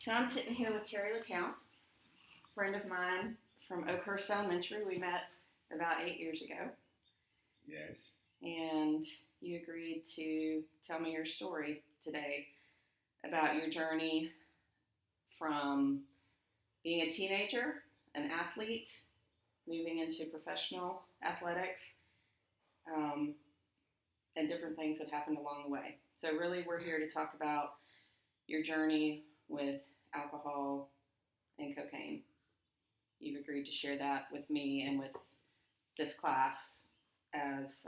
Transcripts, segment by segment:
So I'm sitting here with Terry LeCount, a friend of mine from Oakhurst Elementary. We met about 8 years ago, Yes. and you agreed to tell me your story today about your journey from being a teenager, an athlete, moving into professional athletics, um, and different things that happened along the way. So really, we're here to talk about your journey with alcohol and cocaine. You've agreed to share that with me and with this class as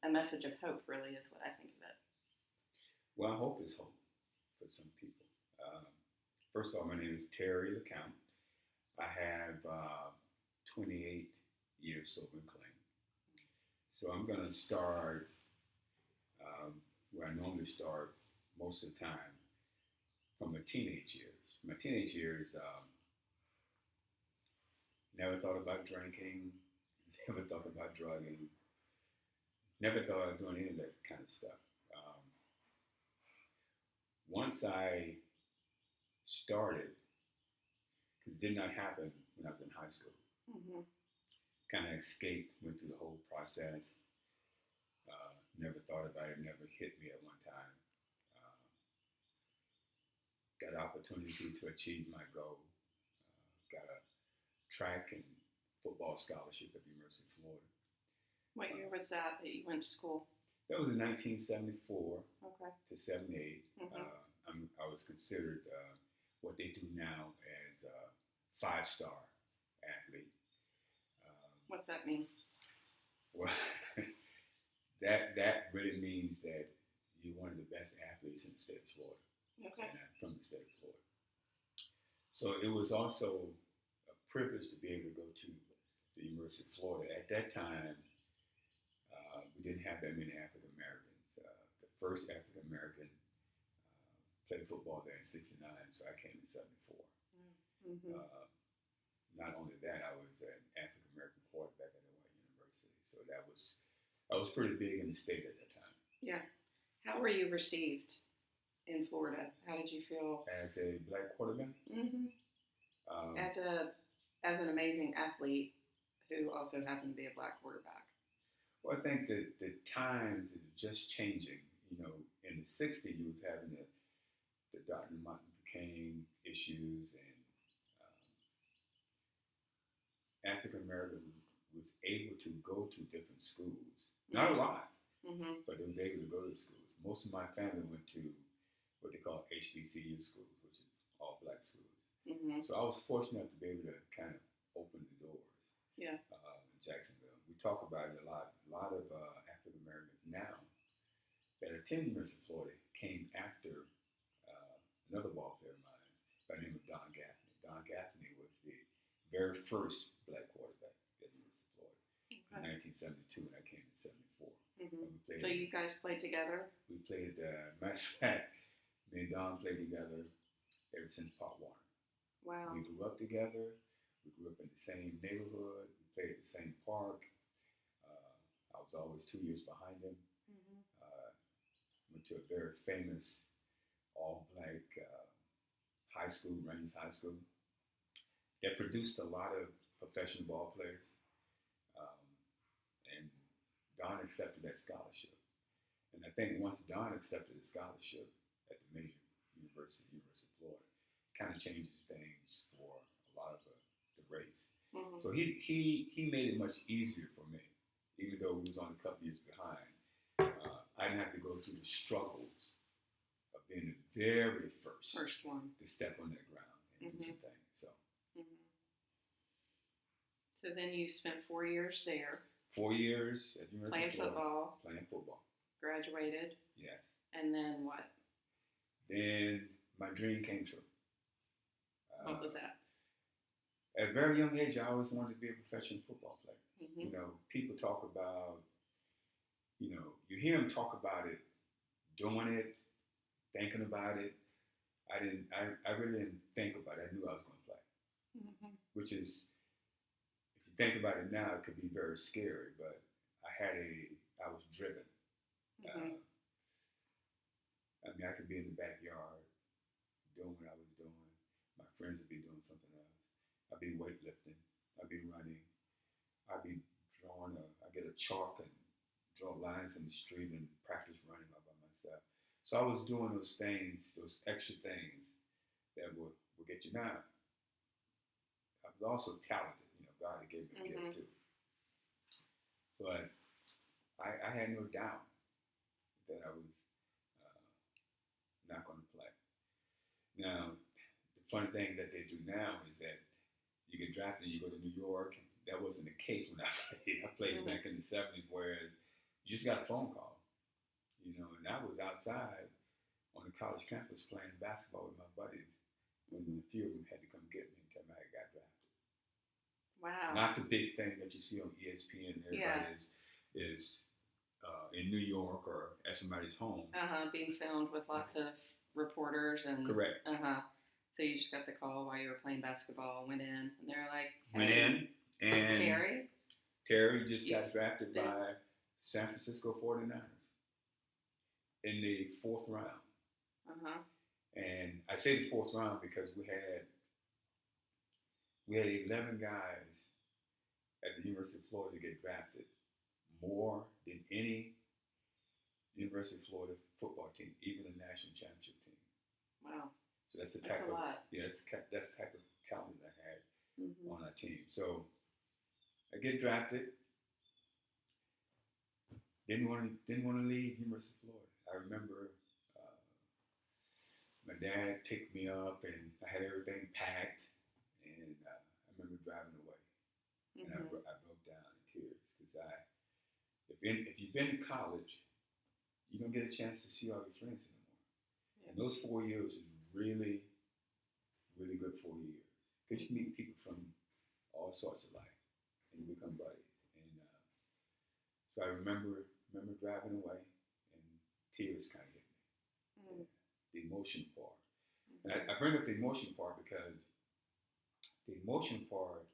a message of hope, really, is what I think of it. Well, I hope it's hope for some people. Um, First of all, my name is Terry LeCount. I have 28 years sober and clean. So I'm going to start where I normally start most of the time from my teenage years. My teenage years, never thought about drinking, never thought about drugging, never thought of doing any of that kind of stuff. Once I started, because it did not happen when I was in high school, Mm-hmm. kind of escaped, went through the whole process, never thought about it, never hit me at one time. Uh, got an opportunity to achieve my goal, got a track and football scholarship at the University of Florida. What year was that you went to school? That was in 1974 Okay. to 78. Mm-hmm. I was considered what they do now as a five-star athlete. What's that mean? Well, that really means that you're one of the best athletes in the state of Florida. Okay. And I'm from the state of Florida. So it was also a privilege to be able to go to the University of Florida. At that time, we didn't have that many African Americans. The first African American played football there in '69, so I came in '74. Mm-hmm. Not only that, I was an African American quarterback at a white university, so that was pretty big in the state at that time. Yeah. How were you received in Florida? How did you feel? As a black quarterback, Mm-hmm. As an amazing athlete who also happened to be a black quarterback. well, I think that the times is just changing. You know, in the '60s, you was having the Dr. Martin Luther King issues, and African Americans was able to go to different schools. Not a lot, Mm-hmm. but they was able to go to schools. Most of my family went to what they call HBCU schools, which is all black schools. Mm-hmm. So I was fortunate to be able to kind of open the doors. Yeah. In Jacksonville, we talk about it a lot. A lot of African Americans now that attend the University of Florida came after another ball player of mine by the name of Don Gaffney. Don Gaffney was the very first black quarterback at the University of Florida in 1972, and I came in '74. Mm-hmm. So you guys played together? We played, matter of fact, me and Don played together ever since Pop Warner. Wow. We grew up together. We grew up in the same neighborhood. We played at the same park. I was always 2 years behind him. Mm-hmm. Went to a very famous all-black high school, Raines High School, that produced a lot of professional ball players. And Don accepted that scholarship. And I think once Don accepted the scholarship at the major university, University of Florida, kind of changes things for a lot of the race. Mm-hmm. So he made it much easier for me, even though we was only a couple years behind. I didn't have to go through the struggles of being the very first one to step on that ground and do some things. So. Mm-hmm. So then you spent 4 years there. 4 years at the University of Florida. Playing football. Graduated. Yes. And then what? Then my dream came true. What was that? At a very young age, I always wanted to be a professional football player. Mm-hmm. You know, people talk about, you hear them talk about it, doing it, thinking about it. I really didn't think about it. I knew I was going to play. Mm-hmm. Which is, if you think about it now, it could be very scary, but I was driven. Mm-hmm. I mean, I could be in the backyard doing what I was doing. My friends would be doing something else. I'd be weightlifting. I'd be running. I'd be I get a chalk and draw lines in the street and practice running all by myself. So I was doing those things, those extra things that would get you. Now, I was also talented. God had gave me a gift too. But I had no doubt that I was not going to play. Now, the funny thing that they do now is that you get drafted and you go to New York. That wasn't the case when I played. I played back in the 70s, whereas you just got a phone call, and I was outside on the college campus playing basketball with my buddies when a few of them had to come get me and tell me I got drafted. Wow. Not the big thing that you see on ESPN. Everybody is in New York or at somebody's home. Being filmed with lots of reporters and. Correct. So you just got the call while you were playing basketball, went in, and they're like, hey, went in, and Terry just got drafted by San Francisco 49ers in the 4th round. And I say the 4th round because we had 11 guys at the University of Florida get drafted, more than any University of Florida football team, even a national championship team. Wow. So that's the type of lot. That's the type of talent I had on our team. So I get drafted. Didn't want to leave University of Florida. I remember my dad picked me up, and I had everything packed, and I remember driving away, and I broke down in tears because if you've been to college, you don't get a chance to see all your friends anymore. Yeah. And those 4 years was really, really good 4 years because you meet people from all sorts of life and you become buddies. And so I remember driving away, and tears kind of hit me. Yeah, the emotion part. And I bring up the emotion part because the emotion part,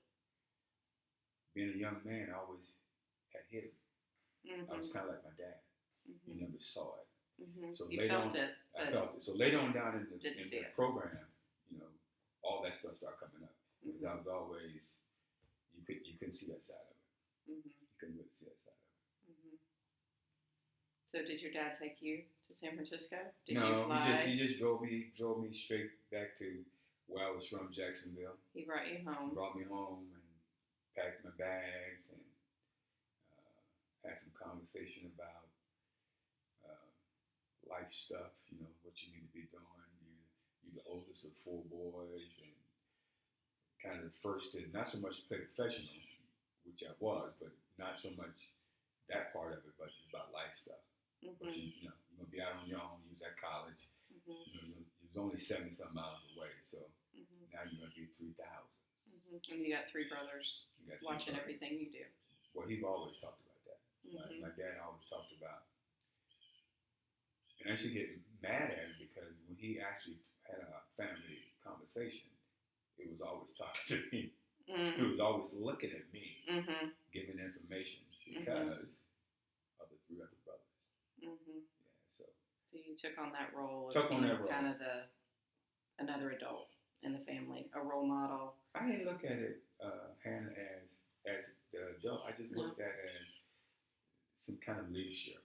being a young man, I always had hit me. I was kind of like my dad. He never saw it. So you later felt on, it. I felt it. So later on down in the program, all that stuff started coming up because I was always you couldn't see that side of it. You couldn't really see that side of it. So did your dad take you to San Francisco? Did no, you fly? he just drove me straight back to where I was from, Jacksonville. He brought you home. Brought me home and packed my bags and had some conversation about life stuff. What you need to be doing. You're the oldest of 4 boys, and kind of the first to not so much play professional, which I was, but not so much that part of it, but about life stuff. But you're gonna be out on your own. You was at college. You was only 70-some miles away, so now you're gonna be 3,000. And you got 3 brothers watching everything you do. Well, he always talked about that. My dad always talked about, and I used to get mad at him because when he actually had a family conversation, it was always talking to me. He was always looking at me, giving information because of the 3 other brothers. Yeah, so you took on that role of kind of another adult in the family, a role model. I didn't look at it, Hannah, as the adult. I just looked at it as some kind of leadership.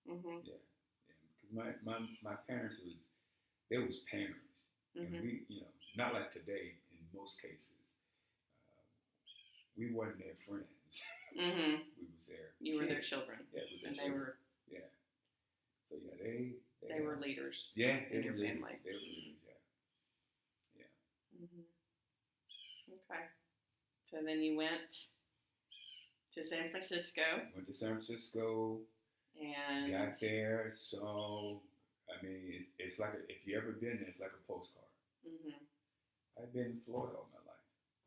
Yeah, because my parents was parents, and we, not like today in most cases. We weren't their friends. We was their You kids. were their children. Yeah, and they were. Yeah. So they were leaders. Yeah, in your family. They were leaders. Yeah. Okay. So then you went to San Francisco. Went to San Francisco. And got there. So I mean, it's like if you ever been there, it's like a postcard. I've been in Florida all my life.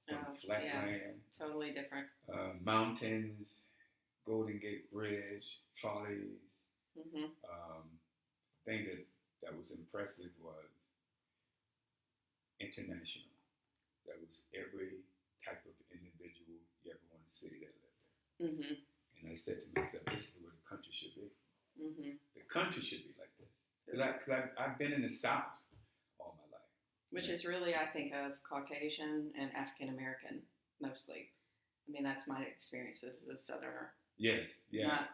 Some flat land. Totally different. Mountains, Golden Gate Bridge, trolleys. Thing that was impressive was international. That was every type of individual you ever want to see that lived there. And I said to myself, this is where the country should be. The country should be like this. Because I've been in the South all my life. Which is really, I think, of Caucasian and African American mostly. I mean, that's my experience as a Southerner. Yes, yes.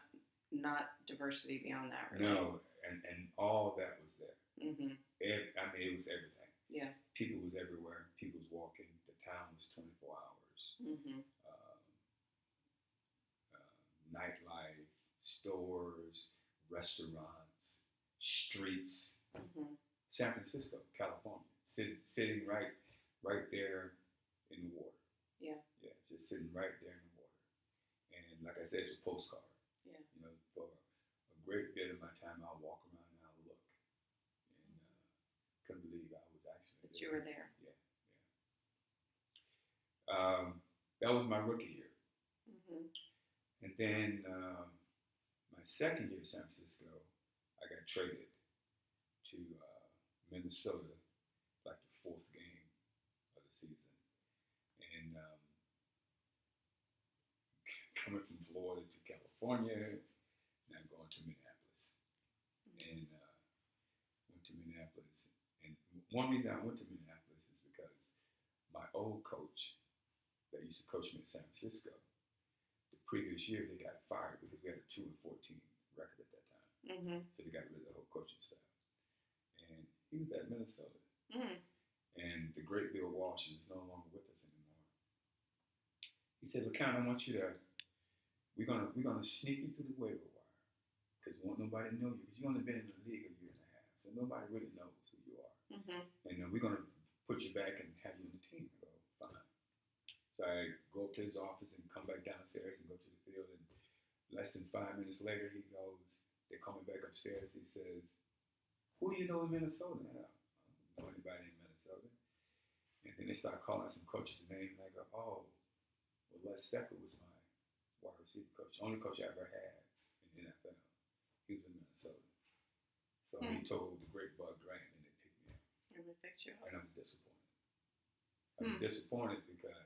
Not diversity beyond that, really. No, and all that was there. Mm-hmm. I mean, it was everything. Yeah. People was everywhere. People was walking. The town was 24 hours. Mm-hmm. Nightlife, stores, restaurants, streets. Mm-hmm. San Francisco, California, sitting right there in the water. Yeah. Yeah, just sitting right there in the water. And like I said, it's a postcard. Yeah. You know, for a great bit of my time, I'll walk around and I'll look. And couldn't believe I was actually there. You were there. Yeah, yeah. That was my rookie year. Mm-hmm. And then my second year in San Francisco, I got traded to Minnesota, like the fourth game of the season. And coming from Florida to California, now going to Minneapolis. And went to Minneapolis. And one reason I went to Minneapolis is because my old coach that used to coach me in San Francisco, the previous year they got fired because we had a 2-14 record at that time. Mm-hmm. So they got rid of the whole coaching staff. And he was at Minnesota. Mm. And the great Bill Walsh is no longer with us anymore. He said, LeCount, I want you to, we're gonna sneak you through the waiver wire. Because won't nobody know you. Because you've only been in the league a year and a half. So nobody really knows who you are. Mm-hmm. And we're gonna put you back and have you on the team. I go, fine. So I go up to his office and come back downstairs and go to the field. And less than 5 minutes later, he goes, they call me back upstairs. He says, who do you know in Minnesota? I don't know anybody in Minnesota. And then they start calling some coaches' names, and I go, oh, well, Les Stecker was my wide receiver coach. The only coach I ever had in the NFL. He was in Minnesota. So he told the great Bud Grant, and they picked me up. And they picked you up. And I was disappointed. I was disappointed because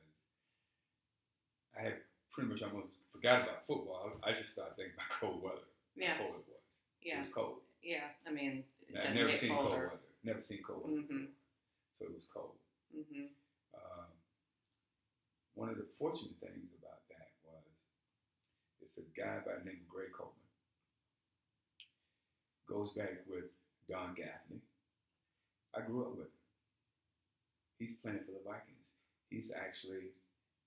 I had pretty much almost forgot about football. I just started thinking about cold weather. Yeah. How cold it was. Yeah. It was cold. Yeah. I mean, I've never seen cold weather. Never seen cold weather. Mm-hmm. So it was cold. Mm-hmm. One of the fortunate things about that was it's a guy by the name of Gray Coleman. Goes back with Don Gaffney. I grew up with him. He's playing for the Vikings. He's actually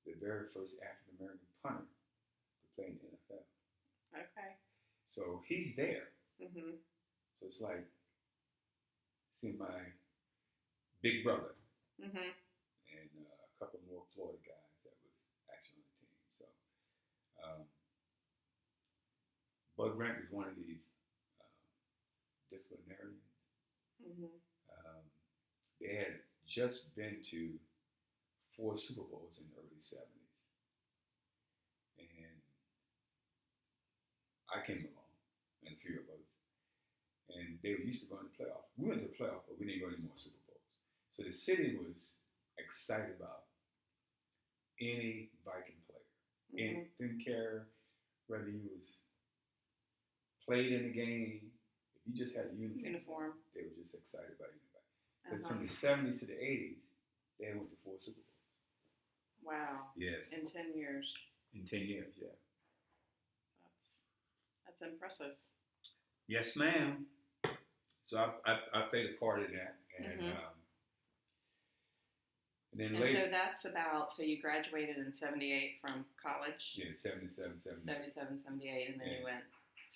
the very first African American punter to play in the NFL. Okay. So he's there. Mm-hmm. So it's like seeing my big brother. Mm-hmm. And a couple more Florida guys that was actually on the team. So Bud Grant was one of these disciplinarians. Mm-hmm. They had just been to 4 Super Bowls in the early 70s. And I came along, and a few of us. And they were used to going to the playoffs. We went to the playoffs, but we didn't go to any more Super Bowls. So the city was excited about any Viking player. Mm-hmm. And didn't care whether you was played in the game. If you just had a uniform. They were just excited about anybody. Because from the 70s to the 80s, they went to 4 Super Bowls. Wow. Yes. In 10 years. In 10 years, yeah. That's impressive. Yes, ma'am. So I played a part in that. And, and then later. So that's about, so you graduated in 78 from college? Yeah, 77, 78. 77, 78, and then you went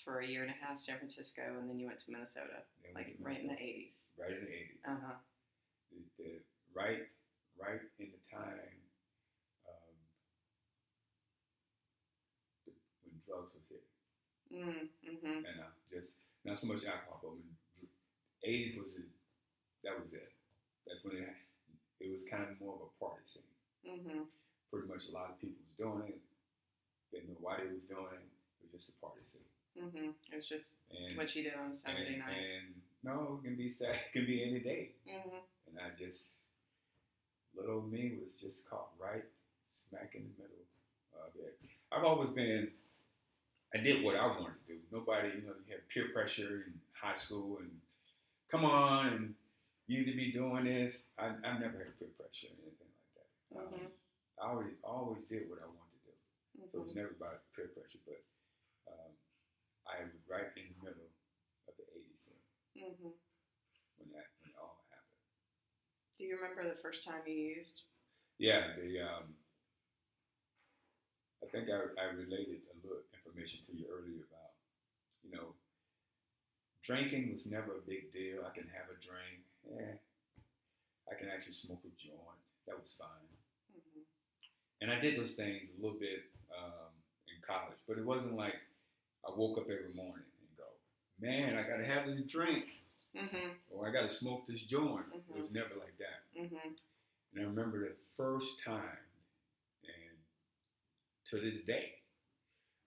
for a year and a half to San Francisco, and then you went to Minnesota, like right in the 80s. Right in the 80s. Uh-huh. Right in the time when drugs was hitting. Mm-hmm. And just, not so much alcohol, but when 80s was that was it. That's when it was kind of more of a party scene. Mm-hmm. Pretty much a lot of people was doing it. Didn't know why they was doing it. It was just a party scene. Mm-hmm. It was just what you did on Saturday night. And no, it can be Saturday. It can be any day. Mm-hmm. And I just, little me was just caught right smack in the middle of it. I've always been, I did what I wanted to do. Nobody, you had peer pressure in high school and come on, and you need to be doing this. I never had peer pressure or anything like that. I always did what I wanted to do. So it was never about peer pressure, but um, I was right in the middle of the 80s when it all happened. Do you remember the first time you used? Yeah, I think I related a little information to you earlier about, you know, drinking was never a big deal. I can have a drink. I can actually smoke a joint. That was fine. And I did those things a little bit in college, but it wasn't like I woke up every morning and go, man, I got to have this drink, or I got to smoke this joint. It was never like that. And I remember the first time, and to this day,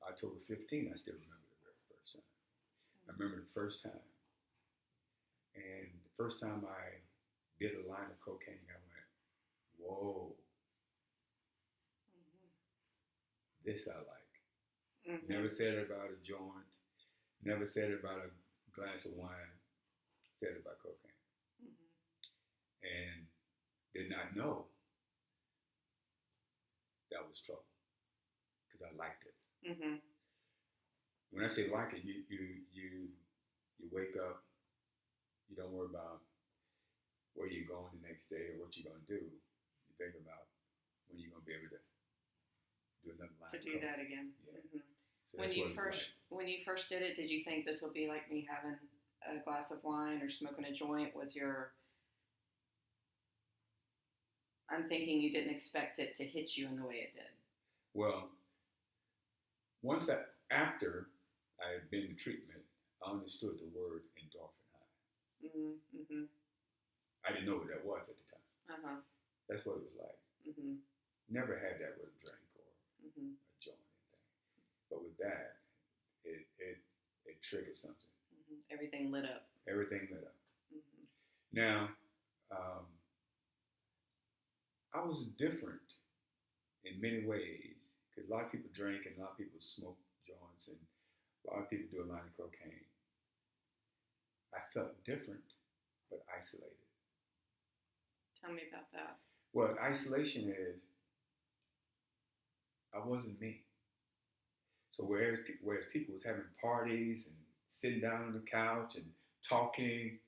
October 15th, I still remember the very first time. I remember the first time. And the first time I did a line of cocaine, I went, whoa, this I like. Never said it about a joint. Never said it about a glass of wine. Said it about cocaine. And did not know that was trouble because I liked it. When I say like it, you wake up, you don't worry about where you're going the next day or what you're going to do. You think about when you're going to be able to do another line. To do that again. Yeah. So when you first did it, did you think this would be like me having a glass of wine or smoking a joint? I'm thinking you didn't expect it to hit you in the way it did. Well, after I had been in treatment, I understood the word endorphin high. I didn't know what that was at the time. That's what it was like. Never had that with a drink or a joint or anything. But with that, it triggered something. Everything lit up. Everything lit up. Now, I was different in many ways because a lot of people drink and a lot of people smoke joints and a lot of people do a line of cocaine. I felt different, but isolated. Tell me about that. Well, isolation is I wasn't me. So whereas people was having parties and sitting down on the couch and talking,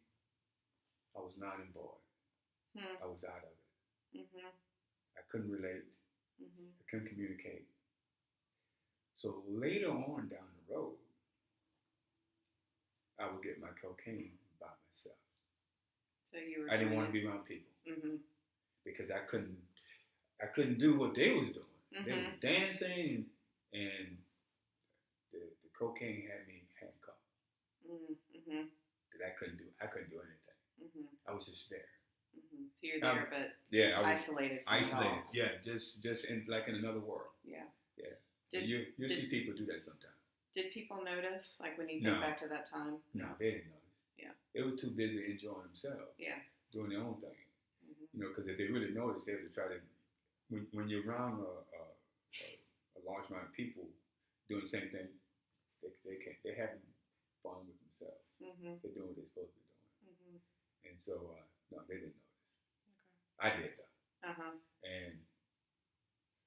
I was not involved. I was out of it. I couldn't relate. I couldn't communicate. So later on down the road, I would get my cocaine by myself. So you were. I didn't want to be around people because I couldn't do what they was doing. They was dancing and the cocaine had me handcuffed. That I couldn't do anything. I was just there. So you're there, but I was isolated. Isolated. Yeah, just in another world. Yeah. You see people do that sometimes. Did people notice, like when you think back to that time? No, they didn't notice. Yeah. They were too busy enjoying themselves. Yeah. Doing their own thing. Because if they really noticed, they would try to. When you're around a large amount of people doing the same thing, they're having fun with themselves. They're doing what they're supposed to be doing. And so, no, they didn't notice. I did though. And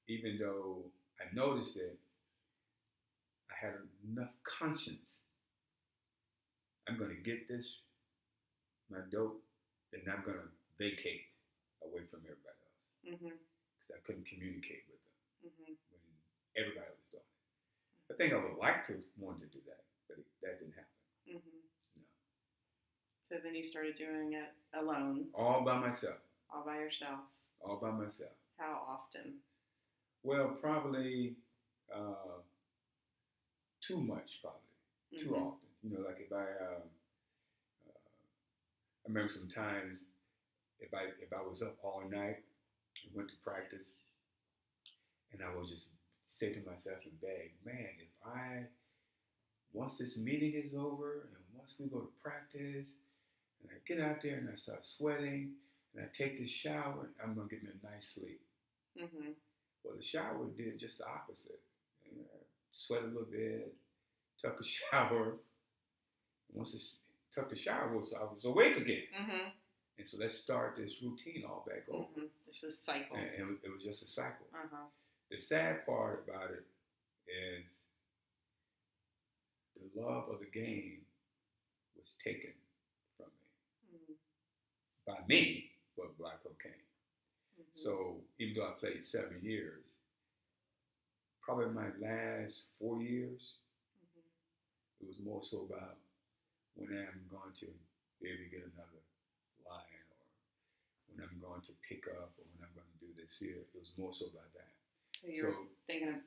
even though I noticed it, I had enough conscience. I'm going to get my dope, and I'm going to vacate away from everybody else. Because I couldn't communicate with them when everybody was doing it. I think I would like to want to do that, but that didn't happen. No. So then you started doing it alone. All by myself. All by yourself. All by myself. How often? Well, probably too much, probably. Too often. Like if I remember sometimes if I was up all night and went to practice and I would just say to myself and beg, man, once this meeting is over and once we go to practice and I get out there and I start sweating and I take this shower, I'm going to get me a nice sleep. Well, the shower did just the opposite. I sweat a little bit, took a shower. Once I took the shower, I was awake again. And so let's start this routine all back over. It's a cycle. And it was just a cycle. Uh-huh. The sad part about it is the love of the game was taken from me. By me, but by cocaine. So even though I played 7 years, probably my last 4 years, it was more so about when I'm going to be able to get another line, or when I'm going to pick up, or when I'm going to do this here. It was more so about that. So you're thinking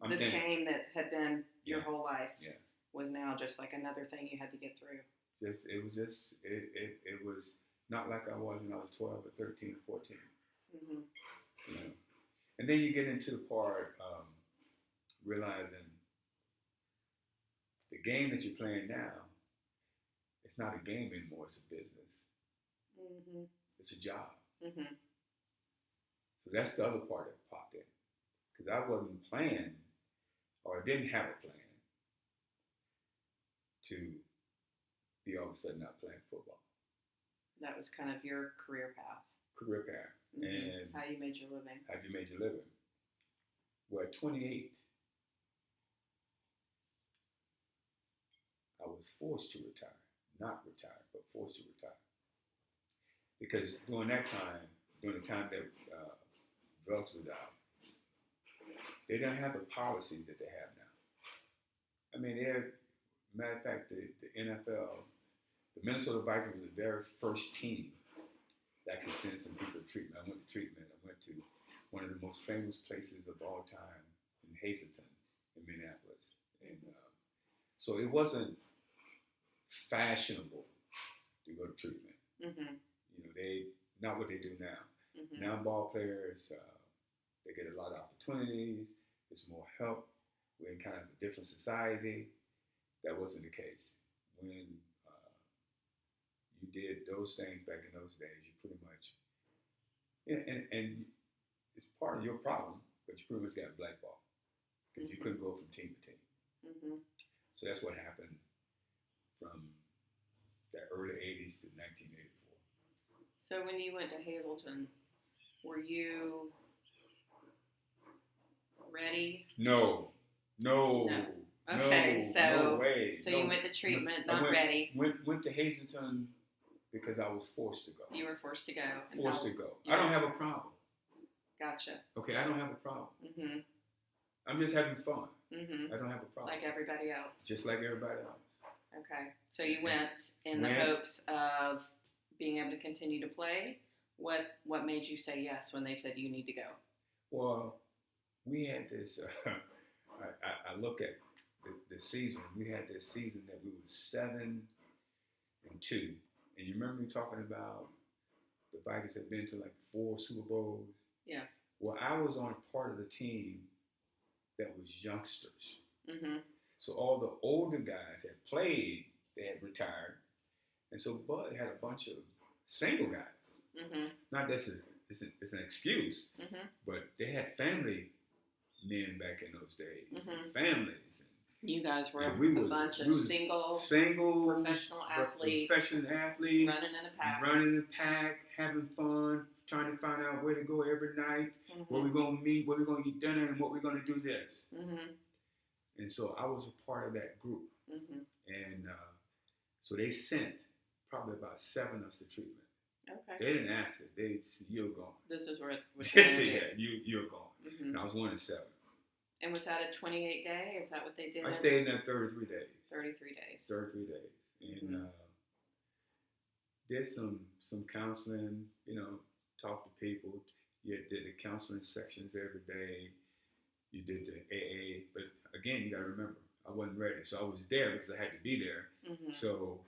of this game that had been your whole life was now just like another thing you had to get through. It was not like I was when I was 12 or 13 or 14. You know? And then you get into the part realizing the game that you're playing now, it's not a game anymore, it's a business. It's a job. So that's the other part that popped in. Because I wasn't playing, or I didn't have a plan to be all of a sudden not playing football. That was kind of your career path. And how you made your living. Well, at 28, I was forced to retire. Not retire, but forced to retire. Because during the time that drugs was out, they didn't have the policies that they have now. I mean, matter of fact, the NFL, the Minnesota Vikings was the very first team that actually sent some people to treatment. I went to treatment. I went to one of the most famous places of all time in Hazleton, in Minneapolis. And so it wasn't fashionable to go to treatment. You know, not what they do now. Now ball players, they get a lot of opportunities. There's more help. We're in kind of a different society. That wasn't the case. When you did those things back in those days, you pretty much, and it's part of your problem, but you pretty much got blackballed because you couldn't go from team to team. So that's what happened from the early 80s to 1984. So when you went to Hazleton, were you ready? No. Okay, no way. So you went to treatment, ready. Went to Hazleton because I was forced to go. You were forced to go. Forced to go. I don't have a problem. Gotcha. Okay, I don't have a problem. I'm just having fun. I don't have a problem. Like everybody else. Just like everybody else. Okay, so you went in the hopes of being able to continue to play. What made you say yes when they said you need to go? Well, we had this. I look at the season. We had this season that we were 7-2, and you remember me talking about the Vikings had been to like 4 Super Bowls. Yeah. Well, I was on a part of the team that was youngsters. So all the older guys that played, they had retired, and so Bud had a bunch of single guys. Not that it's an excuse, but they had family men back in those days, families. You guys were a bunch of single professional athletes, running in a pack, having fun, trying to find out where to go every night, where we're going to meet, where we're going to eat dinner, and what we're going to do this. And so I was a part of that group. And so they sent probably about 7 of us to treatment. Okay. They didn't ask it. They said, "You're gone." This is what you're gone. And I was 1 of 7. And was that a 28-day? Is that what they did? I stayed in there 33 days. 33 days. 33 days. And did some counseling, talk to people. You did the counseling sections every day. You did the AA. But again, you got to remember, I wasn't ready. So I was there because I had to be there. So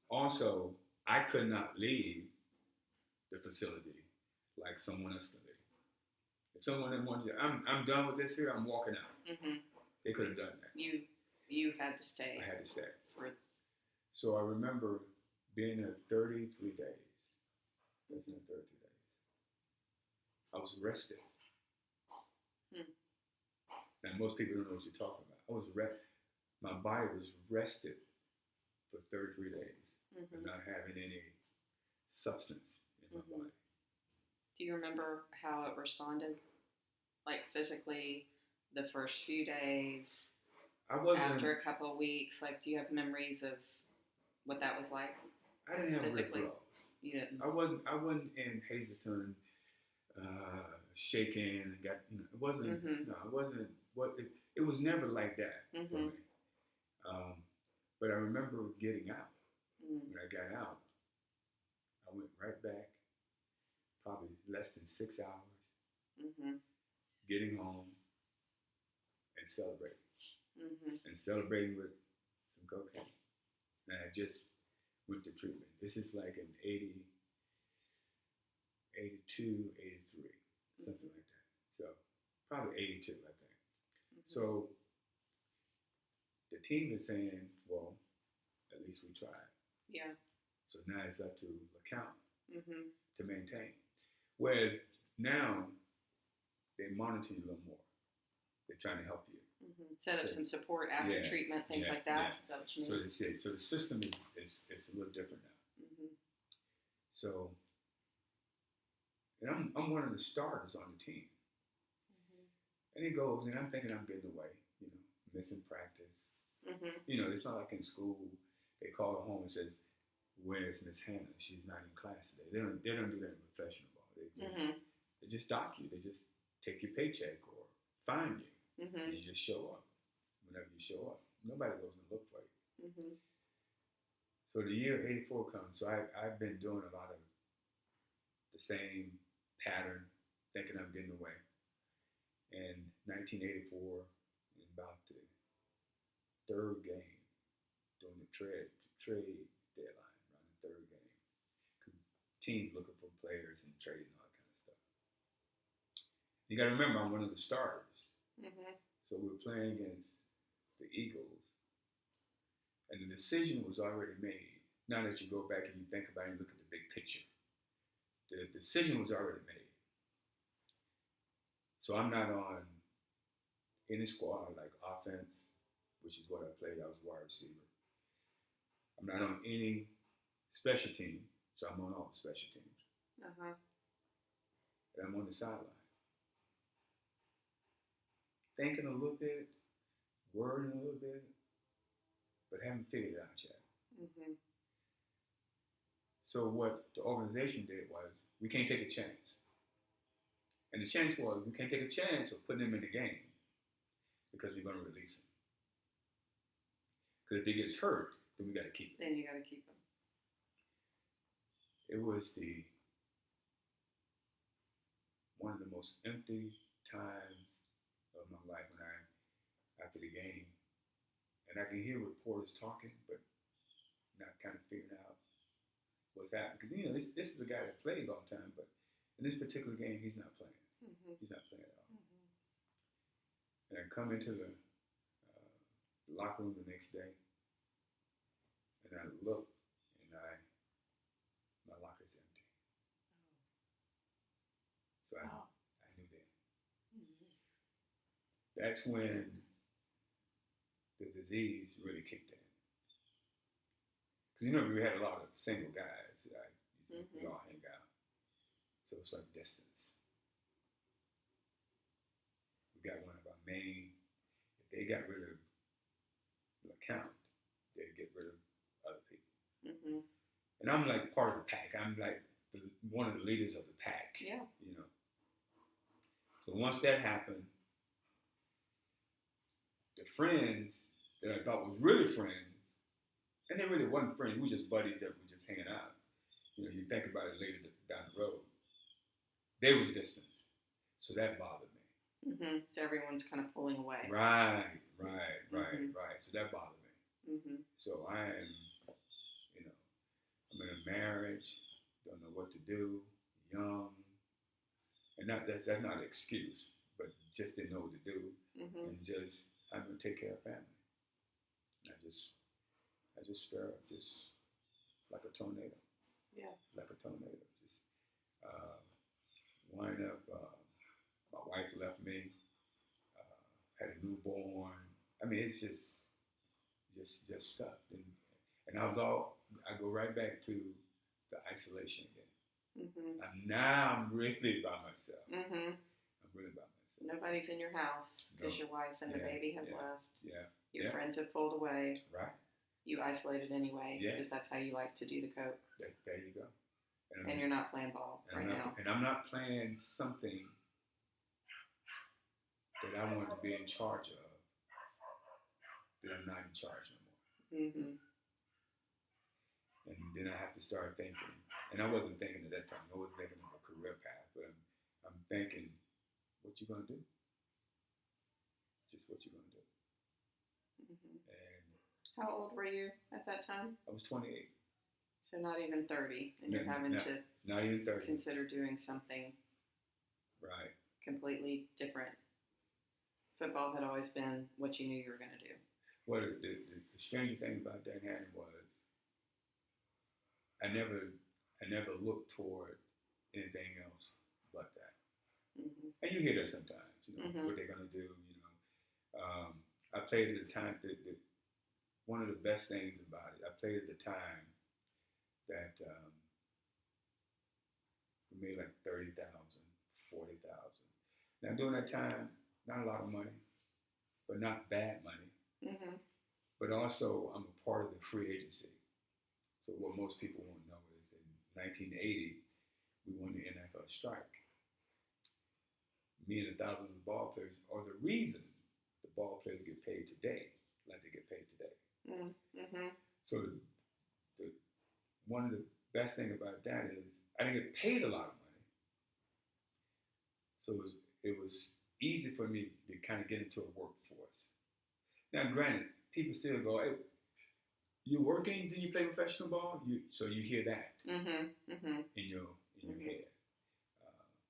also, I could not leave the facility like someone else could leave. If someone that wanted to, I'm done with this here, I'm walking out. They could have done that. You had to stay. I had to stay. So I remember being there 33 days. Less than 33 days. I was rested. Now most people don't know what you're talking about. I was my body was rested for 33 days. Not having any substance in my body. Do you remember how it responded? Like physically, the first few days, I wasn't. after a couple of weeks, like, do you have memories of what that was like? I didn't have physically? withdrawals. You didn't. I wasn't in Hazleton, shaking and got. It wasn't. No, it wasn't. It was never like that for me. But I remember getting out. When I got out, I went right back. Probably less than 6 hours. Getting home and celebrating. And celebrating with some cocaine. And I just went to treatment. This is like in 80, 82, 83, something like that. So probably 82, I think. So the team is saying, well, at least we tried. Yeah. So now it's up to LeCount to maintain. Whereas now they monitor you a little more. They're trying to help you. Set up some support after treatment, things like that. Is that what you mean? So the system is a little different now. So, and I'm one of the starters on the team. And it goes, and I'm thinking I'm getting away, missing practice. It's not like in school, they call her home and says, "Where's Miss Hannah? She's not in class today." They don't do that in professional ball. They just dock you. They just take your paycheck or fine you. And you just show up whenever you show up. Nobody goes and look for you. So the year 84 comes. So I've been doing a lot of the same pattern, thinking I'm getting away. And 1984, in about the third game, during the trade deadline, around the third game, teams looking for players and trading all that kind of stuff. You got to remember, I'm one of the starters. So we were playing against the Eagles, and the decision was already made. Now that you go back and you think about it and look at the big picture, the decision was already made. So I'm not on any squad like offense, which is what I played. I was a wide receiver. I'm not on any special team, so I'm on all the special teams. And I'm on the sideline. Thinking a little bit, worrying a little bit, but haven't figured it out yet. So what the organization did was, we can't take a chance. And the chance was, we can't take a chance of putting him in the game because we're going to release him. Because if he gets hurt, then we got to keep him. Then you got to keep him. It was one of the most empty times of my life when after the game, and I can hear reporters talking, but not kind of figuring out what's happening. Because this is a guy that plays all the time, but in this particular game, he's not playing. He's not playing at all. And I come into the locker room the next day, and I look, and my locker's empty. So I knew that. That's when the disease really kicked in. Because we had a lot of single guys. We all hang out. So it's like distance. We got one of our main, if they got rid of LeCount, they'd get rid of other people. And I'm like part of the pack. I'm like one of the leaders of the pack. Yeah. So once that happened, the friends that I thought was really friends, and they really wasn't friends, we were just buddies that were just hanging out. You think about it later down the road. They was distant. So that bothered me. So everyone's kind of pulling away. Right. So that bothered me. So I am, I'm in a marriage, don't know what to do, young, and that's not an excuse, but just didn't know what to do, and just I'm gonna take care of family. And I just spare up, just like a tornado. Yeah. Like a tornado. Just wind up. My wife left me. Had a newborn. I mean, it's just stuff. And I go right back to the isolation again. Mhm. I'm really by myself. Mhm. I'm really by myself. Nobody's in your house because No. your wife and the Yeah, baby have yeah, left. Yeah. Your Yeah. friends have pulled away. Right. You isolated anyway Yeah. because that's how you like to do the coke. There you go. And you're not playing ball right now. And I'm not playing something that I wanted to be in charge of that I'm not in charge no more. Mhm. And then I have to start thinking, and I wasn't thinking at that time. I wasn't thinking of a career path, but I'm thinking, what you gonna do? Just what you gonna do? Mhm. And How old were you at that time? I was 28. So not even 30, and you're having to not even 30. consider doing something Right. completely different. Football had always been what you knew you were going to do. Well, the stranger thing about that, Hannah, was I never looked toward anything else but that. Mm-hmm. And you hear that sometimes, what they're gonna do. I played at the time. One of the best things about it, I played at the time that we made like 30,000, 40,000. Now during that time, not a lot of money, but not bad money. Mm-hmm. But also, I'm a part of the free agency. So what most people won't know is in 1980, we won the NFL strike. Me and thousands of ball players are the reason the ball players get paid today, like they get paid today. Mm-hmm. So one of the best thing about that is I didn't get paid a lot of money. So it was easy for me to kind of get into a workforce. Now, granted, people still go, hey, you working? Did you play professional ball? So you hear that in your head.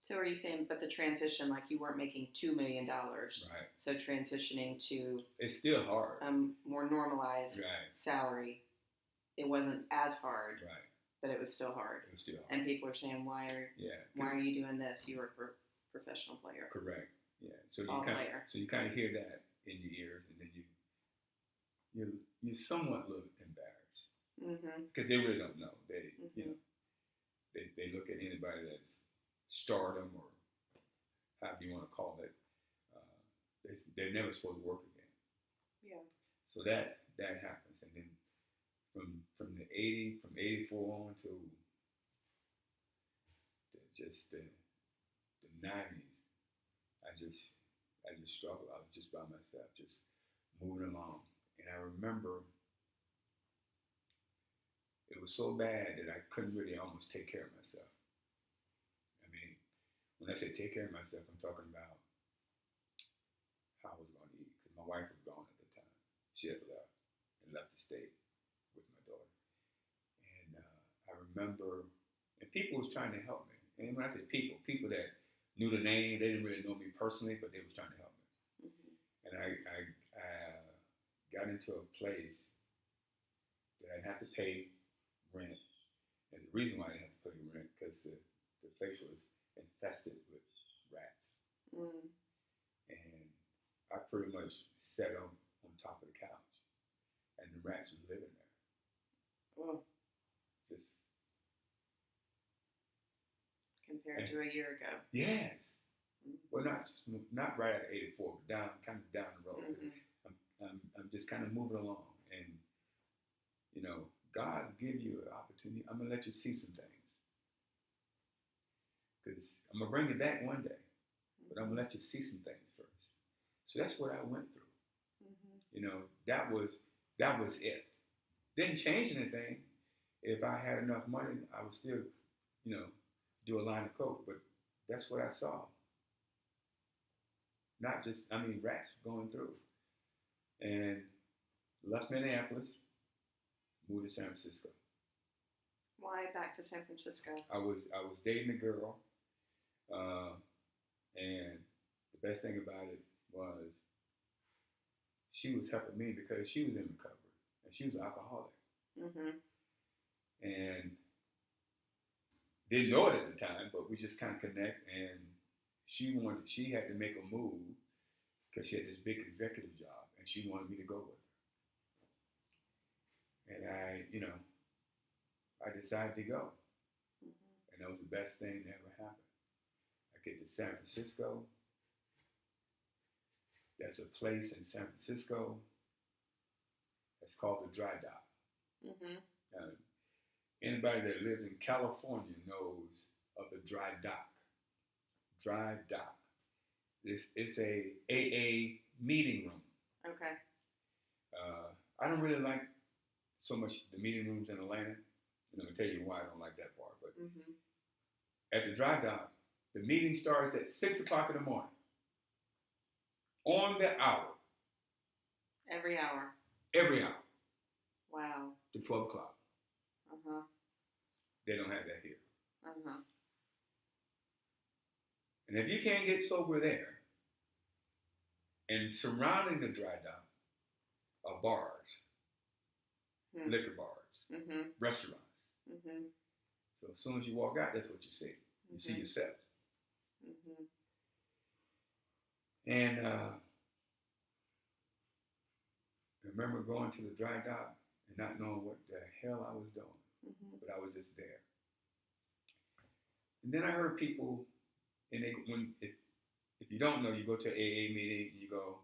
So are you saying, but the transition, like you weren't making $2 million, right? So transitioning to it's still hard, more normalized salary, it wasn't as hard, right? But it was still hard. It was still hard. And people are saying, why are you doing this? You were a professional player. Correct. Yeah. So you kind of hear that in your ears, and then you're somewhat a little embarrassed because they really don't know. They they look at anybody that's stardom or however you want to call it. They're never supposed to work again. Yeah. So that happens, and then from 84 on to the 90s, I just struggled. I was just by myself, just moving along. And I remember it was so bad that I couldn't really almost take care of myself. I mean, when I say take care of myself, I'm talking about how I was going to eat, because my wife was gone at the time. She had left the state with my daughter. And I remember, and people was trying to help me. And when I say people that knew the name, they didn't really know me personally, but they was trying to help me. And I got into a place that I'd have to pay rent. And the reason why I didn't have to pay rent, because the place was infested with rats. And I pretty much sat on top of the couch, and the rats was living there. Oh. Just compared to a year ago. Yes. Well, not right at 84, but kind of down the road. I'm just kind of moving along, and God give you an opportunity. I'm gonna let you see some things, because I'm gonna bring it back one day, but I'm gonna let you see some things first. So that's what I went through. That was it. Didn't change anything. If I had enough money, I would still, do a line of coke. But that's what I saw. Not just, rats going through. And left Minneapolis, moved to San Francisco. Why back to San Francisco? I was dating a girl, and the best thing about it was she was helping me because she was in recovery, and she was an alcoholic. And didn't know it at the time, but we just kind of connect, and she had to make a move because she had this big executive job, and she wanted me to go with her. And I decided to go. And that was the best thing that ever happened. I get to San Francisco. There's a place in San Francisco that's called the Dry Dock. Mm-hmm. Anybody that lives in California knows of the Dry Dock. Dry Dock. It's a AA meeting room. Okay. I don't really like so much the meeting rooms in Atlanta. And I'm gonna tell you why I don't like that part. But at the Dry Dock, the meeting starts at 6 o'clock in the morning. On the hour. Every hour. Every hour. Wow. To 12 o'clock. Uh-huh. They don't have that here. Uh-huh. And if you can't get sober there, and surrounding the Dry Dock are bars, liquor bars, restaurants. So as soon as you walk out, that's what you see. You see yourself. And I remember going to the Dry Dock and not knowing what the hell I was doing, but I was just there. And then I heard people, and if you don't know, you go to an AA meeting, you go,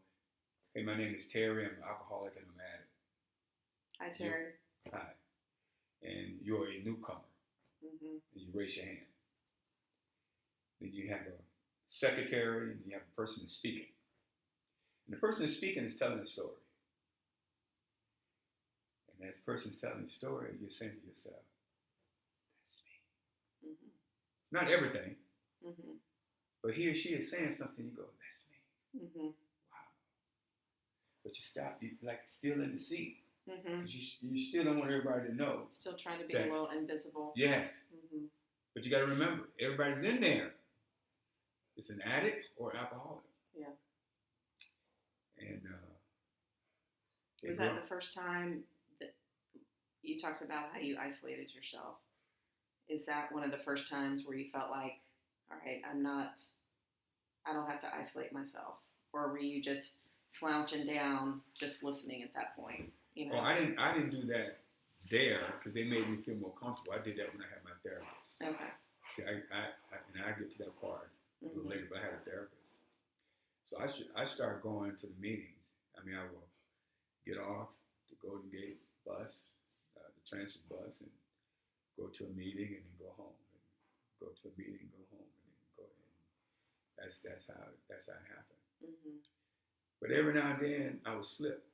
hey, my name is Terry, I'm an alcoholic and I'm addict. Hi, Terry. Hi. And you're a newcomer. And you raise your hand. Then you have a secretary and you have a person that's speaking. And the person that's speaking is telling a story. And as the person's telling the story, you're saying to yourself, that's me. Not everything. But he or she is saying something, you go, that's me. Wow. But you stop, you like still in the seat. Because you still don't want everybody to know. Still trying to be a little invisible. Yes. But you got to remember, everybody's in there. It's an addict or alcoholic. Yeah. And was that the first time that you talked about how you isolated yourself? Is that one of the first times where you felt like, all right, I don't have to isolate myself? Or were you just slouching down, just listening at that point? You know? Well, I didn't do that there because they made me feel more comfortable. I did that when I had my therapist. Okay. See, I get to that part a little later, but I had a therapist. So I started going to the meetings. I mean, I will get off the Golden Gate bus, the transit bus, and go to a meeting and then go home, and go to a meeting, go home, and then go. And that's how it happened. But every now and then I would slip.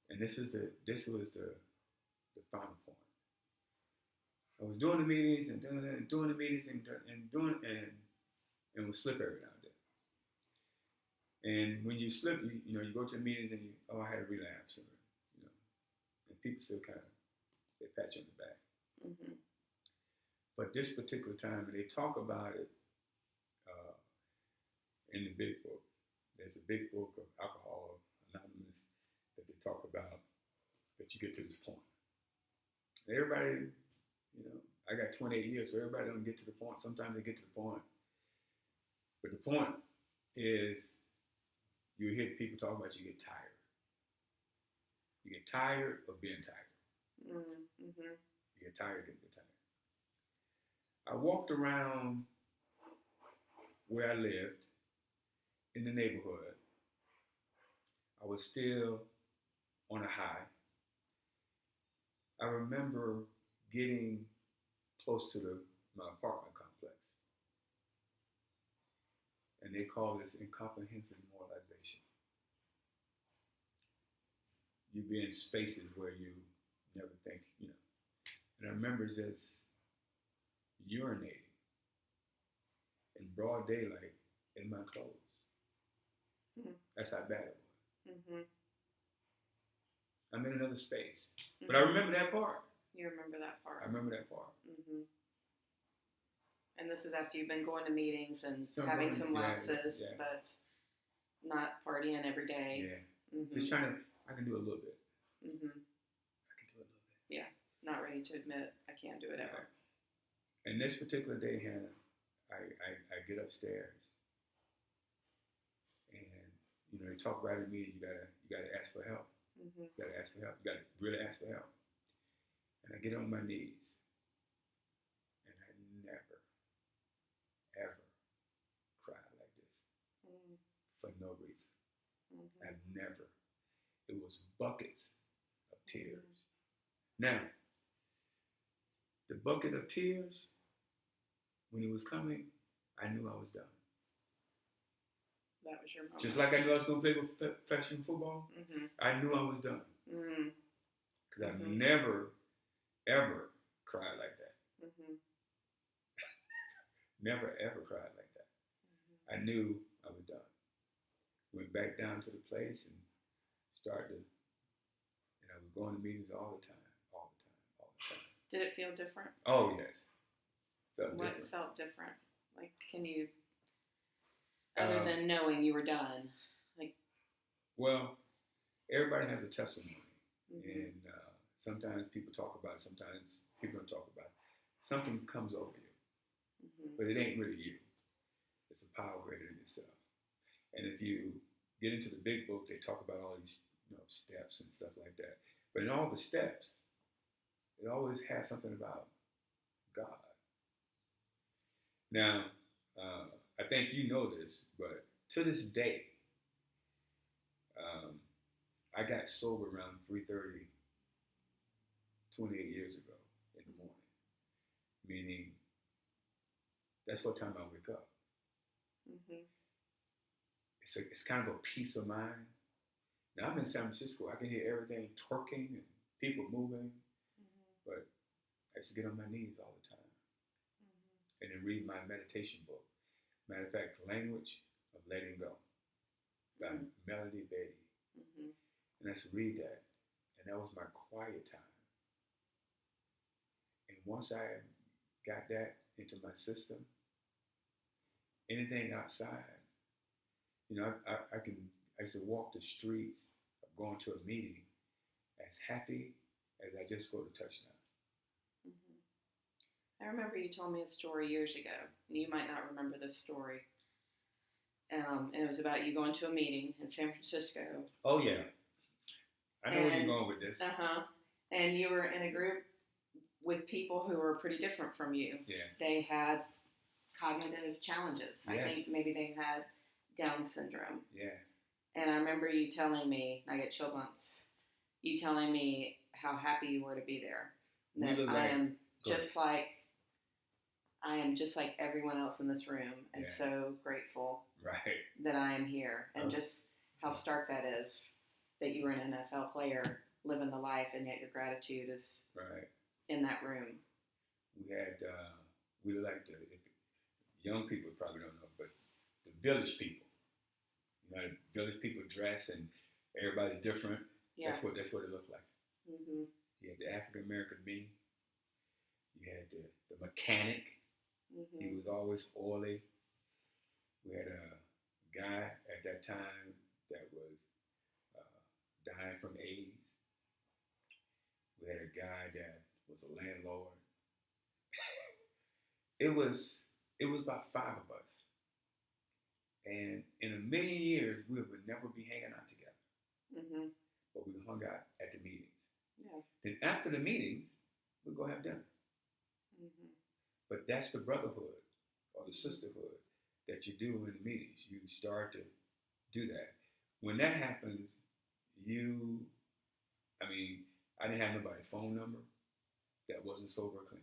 And this was the final point. I was doing the meetings and doing the meetings and would slip every now and then. And when you slip, you go to the meetings and I had a relapse, and people still kind of they pat you on the back. But this particular time, and they talk about it in the big book. There's a big book of Alcohol Anonymous that they talk about that you get to this point. And everybody, I got 28 years, so everybody don't get to the point. Sometimes they get to the point. But the point is you hear people talk about you get tired. You get tired of being tired. You get tired of being tired. I walked around where I lived in the neighborhood. I was still on a high. I remember getting close to my apartment complex. And they call this incomprehensible demoralization. You be in spaces where you never think, And I remember just urinating in broad daylight in my clothes. That's how bad it was. I'm in another space. But I remember that part. You remember that part. I remember that part. And this is after you've been going to meetings and having some lapses, but not partying every day. Yeah. Just trying to, I can do a little bit. I can do a little bit. Yeah. Not ready to admit I can't do it ever. And this particular day, Hannah, I get upstairs. And, they talk about it in me, you gotta ask for help. You gotta ask for help. You gotta really ask for help. And I get on my knees. for no reason. Mm-hmm. I've never. It was buckets of tears. Now, the bucket of tears, when it was coming, I knew I was done. That was your moment. Just like I knew I was going to play professional football, Mm-hmm. I knew I was done. Because I've never, ever cried like that. Never, ever cried like that. I knew I was done. Went back down to the place and started, and I was going to meetings all the time, all the time, all the time. Did it feel different? Oh, yes. What felt different? Like, can you, other than knowing you were done, like? Well, everybody has a testimony. And sometimes people talk about it, sometimes people don't talk about it. Something comes over you, but it ain't really you. It's a power greater than yourself. And if you get into the big book, they talk about all these steps and stuff like that. But in all the steps, it always has something about God. Now, I think you know this, but to this day, I got sober around 3:30, 28 years ago in the morning. Meaning, that's what time I wake up. It's kind of a peace of mind. Now, I'm in San Francisco. I can hear everything twerking and people moving. But I used to get on my knees all the time. And then read my meditation book. Matter of fact, Language of Letting Go by Melody Beatty. And I used to read that. And that was my quiet time. And once I got that into my system, anything outside, I used to walk the streets, going to a meeting, as happy as I just scored a touchdown. I remember you told me a story years ago, and you might not remember this story. And it was about you going to a meeting in San Francisco. Oh, yeah. I know where you're going with this. And you were in a group with people who were pretty different from you. Yeah. They had cognitive challenges. Yes. I think maybe they had Down syndrome. Yeah. And I remember you telling me, I get chill bumps, you telling me how happy you were to be there. That I am just like everyone else in this room, and so grateful that I am here. And just how stark that is, that you were an NFL player, living the life, and yet your gratitude is in that room. We like the young people probably don't know, but the village people. The village people dress and everybody's different. Yeah. That's what it looked like. You had the African American me. You had the mechanic. He was always oily. We had a guy at that time that was dying from AIDS. We had a guy that was a landlord. It was about 5 of us. And in a million years, we would never be hanging out together. But we hung out at the meetings. Yeah. Then after the meetings, we'd go have dinner. But that's the brotherhood or the sisterhood that you do in the meetings. You start to do that. When that happens, I didn't have nobody's phone number that wasn't sober or clean.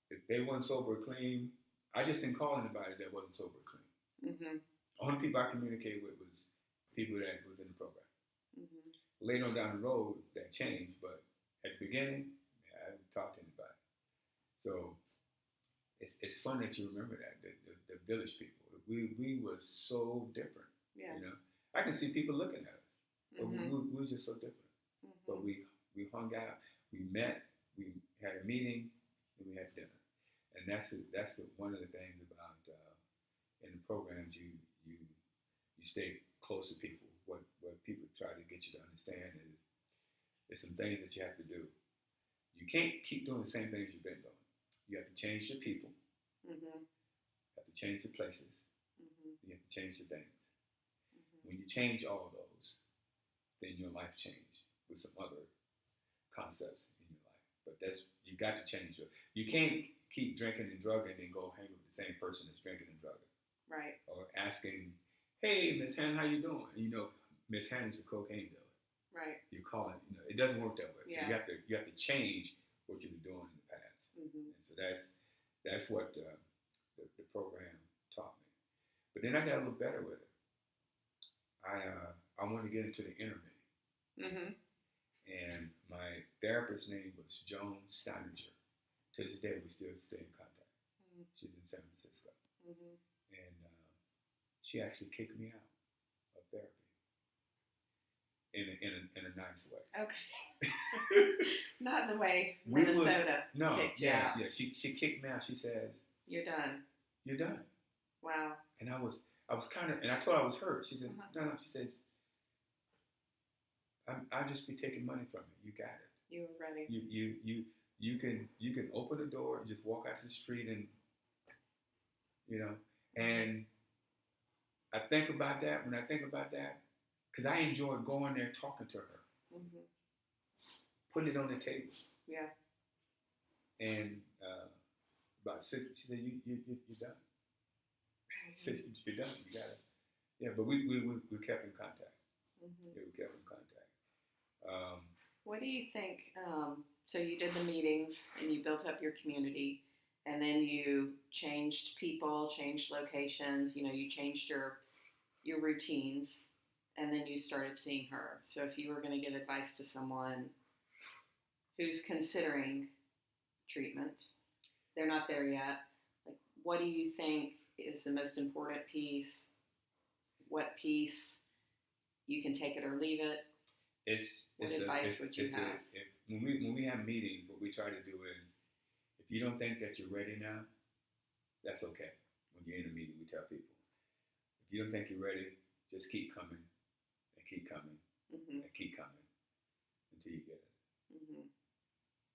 If they weren't sober or clean, I just didn't call anybody that wasn't sober or clean. Only people I communicated with was people that was in the program. Later on down the road, that changed, but at the beginning, I didn't talk to anybody. So it's fun that you remember that, the village people. We were so different. Yeah. I can see people looking at us, but we were just so different. But we hung out, we met, we had a meeting, and we had dinner. And that's one of the things about in the programs you stay close to people. What people try to get you to understand is there's some things that you have to do. You can't keep doing the same things you've been doing. You have to change your people. You have to change the places. You have to change the things. When you change all those, then your life changes with some other concepts in your life. But you got to change you can't keep drinking and drugging and go hang with the same person that's drinking and drugging. Right. or asking, "Hey, Miss Hannah, how you doing?" You know, Miss Hannah's a cocaine dealer. Right. You call it. You know, it doesn't work that way. So Yeah. you have to change what you were doing in the past. Mm-hmm. And so that's what the program taught me. But then I got a little better with it. I wanted to get into the inner me. Mm-hmm. And my therapist's name was Joan Steininger. To this day, we still stay in contact. Mm-hmm. She's in San Francisco. Mm-hmm. And she actually kicked me out of therapy in a nice way. Okay. Not the way Minnesota kicked you out. Yeah. She kicked me out. She says, "You're done." "You're done." Wow. And I was kind of, and I told her I was hurt. She said, "No." She says, "I'll just be taking money from you. You got it. You were ready. You can open the door and just walk out to the street and, you know." And I think about that when I think about that, because I enjoy going there talking to her, mm-hmm. putting it on the table. Yeah. And about 6, she said, you're done." Mm-hmm. She said, "You're done. You got it." Yeah, but we kept in contact. Mm-hmm. Yeah, we kept in contact. What do you think? So you did the meetings and you built up your community, and then you changed people, changed locations. You know, you changed your routines, and then you started seeing her. So if you were going to give advice to someone who's considering treatment, they're not there yet. Like, what do you think is the most important piece? What piece you can take it or leave it? What advice would you have? When we have meetings, what we try to do is, if you don't think that you're ready now, that's okay. When you're in a meeting, we tell people, if you don't think you're ready, just keep coming and keep coming mm-hmm. and keep coming until you get it. Mm-hmm.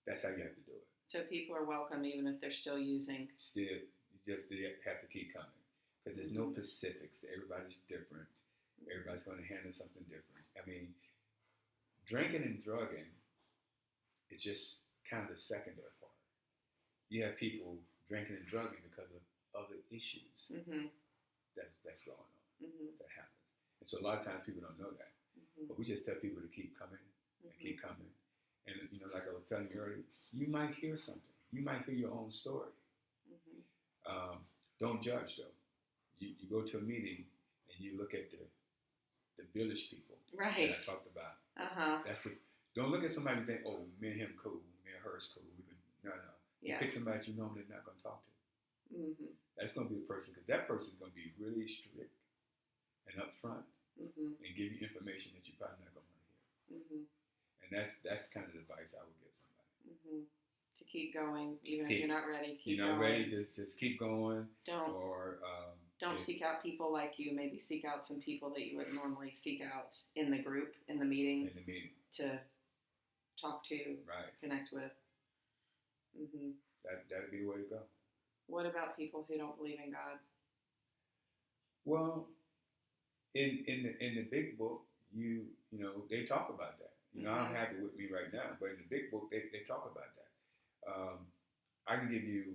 That's how you have to do it. So people are welcome even if they're still using. Still, you have to keep coming, because there's no specifics. Everybody's different. Everybody's going to handle something different. I mean, drinking and drugging is just kind of the secondary part. You have people drinking and drugging because of other issues mm-hmm. that's going on, mm-hmm. that happens. And so a lot of times people don't know that. Mm-hmm. But we just tell people to keep coming and mm-hmm. keep coming. And, you know, like I was telling you earlier, you might hear something. You might hear your own story. Mm-hmm. Don't judge, though. You go to a meeting and you look at the village people right. that I talked about. Uh-huh. Don't look at somebody and think, "Oh, me and him cool, me and her is cool." No. You pick somebody that you normally not going to talk to. Mm-hmm. That's going to be the person, because that person is going to be really strict and upfront mm-hmm. and give you information that you're probably not going to want to hear. Mm-hmm. And that's kind of the advice I would give somebody. Mm-hmm. To keep going, even if you're not ready. Keep going. You're not ready, just keep going. Don't seek out people like you. Maybe seek out some people that you would normally seek out in the group, in the meeting. To talk to, right. Connect with. Mm-hmm. That'd be the way to go. What about people who don't believe in God? Well, in the big book, you know, they talk about that. You know, mm-hmm. I don't have it with me right now, but in the big book, they talk about that. I can give you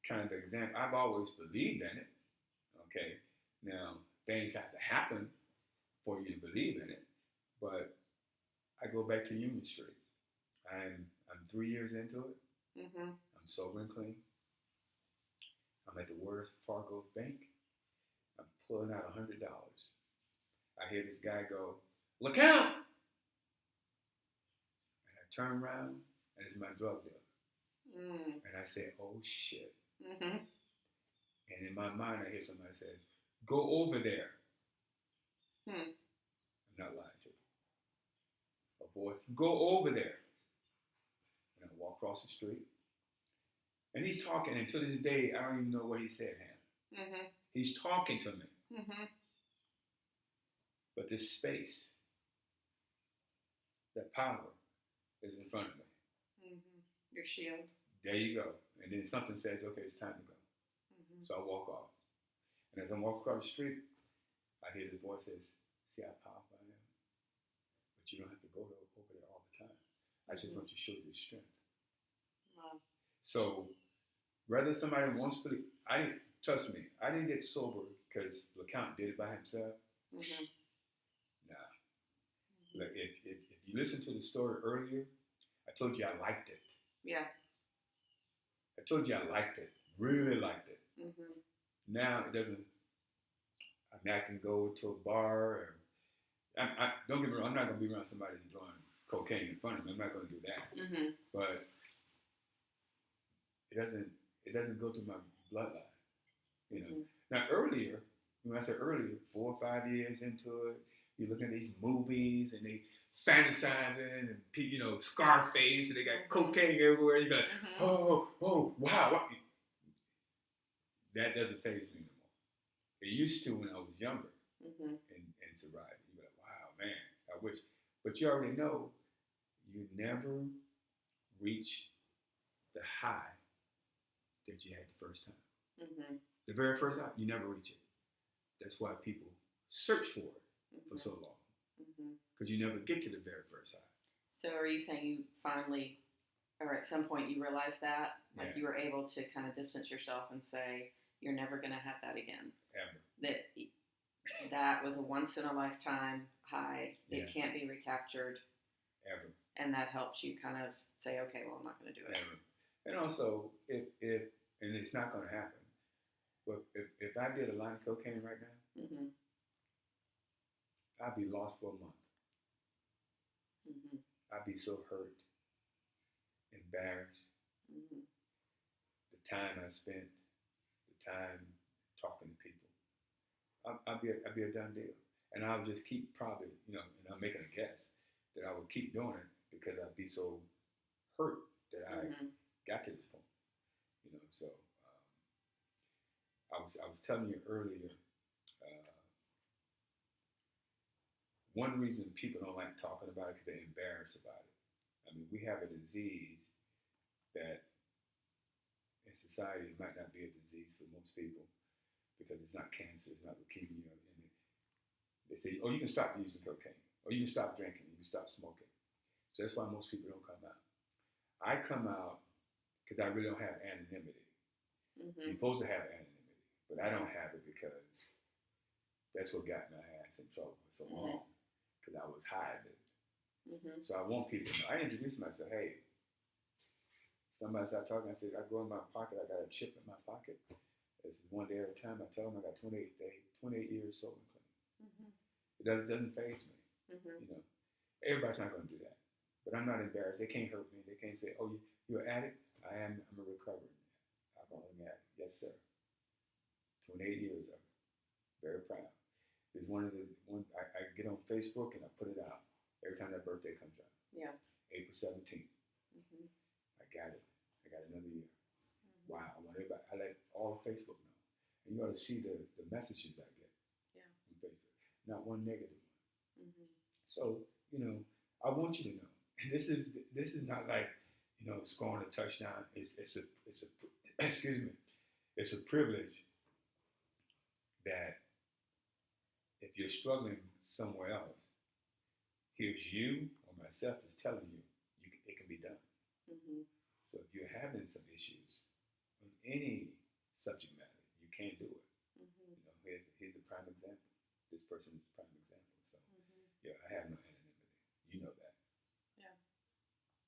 kind of an example. I've always believed in it. Okay, now things have to happen for you to believe in it, but I go back to Union Street. I'm 3 years into it. Mm-hmm. I'm sober and clean. I'm at the Wells Fargo Bank. I'm pulling out $100. I hear this guy go, "LeCount!" And I turn around, and it's my drug dealer. Mm. And I say, "Oh, shit." Mm-hmm. And in my mind, I hear somebody says, "Go over there." I'm not lying to you. A boy, "Go over there." And I walk across the street. And he's talking, and to this day, I don't even know what he said, Hannah. Mm-hmm. He's talking to me. Mm-hmm. But this space, that power, is in front of me. Mm-hmm. Your shield. There you go. And then something says, "Okay, it's time to go." Mm-hmm. So I walk off. And as I walk across the street, I hear this voice says, "See how powerful I am? But you don't have to go over there all the time. I just want you to show your strength." Wow. So whether somebody wants to believe, trust me, I didn't get sober because LeCount did it by himself. Mm-hmm. Nah. Like if you listen to the story earlier, I told you I liked it. Yeah. I told you I liked it. Really liked it. Mm-hmm. Now it doesn't. I mean, I can go to a bar. Or, don't get me wrong. I'm not gonna be around somebody who's doing cocaine in front of me. I'm not gonna do that. Mm-hmm. But it doesn't. It doesn't go through my bloodline. You know. Mm-hmm. Now earlier, when I said earlier, 4 or 5 years into it, you look at these movies and they fantasizing and Scarface and they got cocaine everywhere. You go, oh, wow. That doesn't faze me anymore. It used to when I was younger in sobriety. You're like, wow, man, I wish. But you already know you never reach the high that you had the first time. Mm-hmm. The very first time, you never reach it. That's why people search for it for so long. Because you never get to the very first high. So are you saying you finally, or at some point you realized that? Like you were able to kind of distance yourself and say, you're never going to have that again. Ever. That was a once in a lifetime high. It can't be recaptured. Ever. And that helps you kind of say, okay, well, I'm not going to do it. Ever. And also, if and it's not going to happen, but if I did a line of cocaine right now, I'd be lost for a month. I'd be so hurt, embarrassed. The time I spent, the time talking to people, I'd be a done deal. And I would just keep probably, and I'm making a guess that I would keep doing it because I'd be so hurt that I got to this point. So I was telling you earlier. One reason people don't like talking about it is because they're embarrassed about it. I mean, we have a disease that in society might not be a disease for most people because it's not cancer, it's not leukemia. And they say, oh, you can stop using cocaine, or you can stop drinking, you can stop smoking. So that's why most people don't come out. I come out because I really don't have anonymity. You're supposed to have anonymity, but I don't have it because that's what got my ass in trouble for so long. Because I was hiding it. So I want people to know. I introduce myself. Hey, somebody started talking. I said, I go in my pocket. I got a chip in my pocket. This is one day at a time. I tell them I got 28 years sober and clean. It doesn't faze me. Everybody's not going to do that. But I'm not embarrassed. They can't hurt me. They can't say, oh, you're an addict? I'm a recovering alcoholic addict. Yes, sir. 28 years of it. Very proud. There's one I get on Facebook and I put it out every time that birthday comes out. Yeah. April 17th. I got it. I got another year. Wow. I want everybody. I let all of Facebook know, and you ought to see the messages I get. On Facebook. Not one negative one. So I want you to know. And this is not like scoring a touchdown. It's a excuse me. It's a privilege that. If you're struggling somewhere else, here's you or myself is telling you, it can be done. So if you're having some issues on any subject matter, you can't do it. Here's a prime example. This person is a prime example. So I have no anonymity. You know that. Yeah.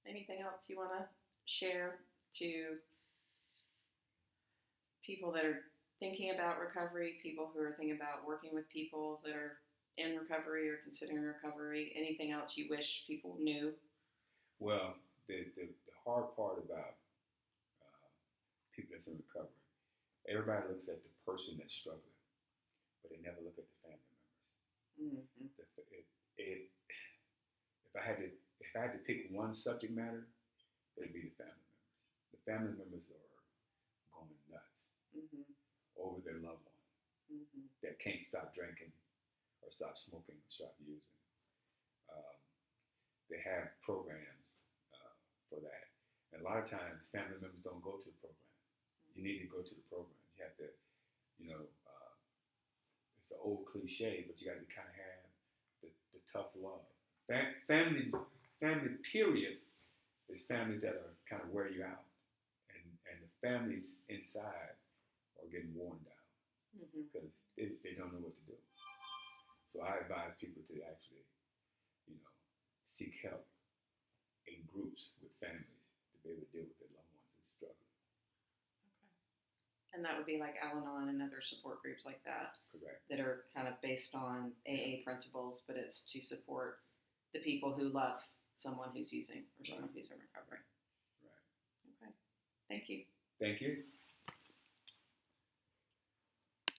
Anything else you want to share to people that are thinking about recovery, people who are thinking about working with people that are in recovery or considering recovery? Anything else you wish people knew? Well, the hard part about people that's in recovery, everybody looks at the person that's struggling, but they never look at the family members. If I had to pick one subject matter, it'd be the family members. The family members are going nuts. Over their loved one that can't stop drinking or stop smoking or stop using. They have programs for that. And a lot of times family members don't go to the program. You need to go to the program. You have to, it's an old cliche, but you got to kind of have the tough love. Family period is families that are kind of wear you out. And the families inside or getting worn down Mm-hmm. because they don't know what to do. So I advise people to actually, seek help in groups with families to be able to deal with their loved ones who's struggling. And that would be like Al-Anon and other support groups like that Correct. that are kind of based on AA principles, but it's to support the people who love someone who's using or someone who's in recovery. Right. Okay. Thank you. Thank you.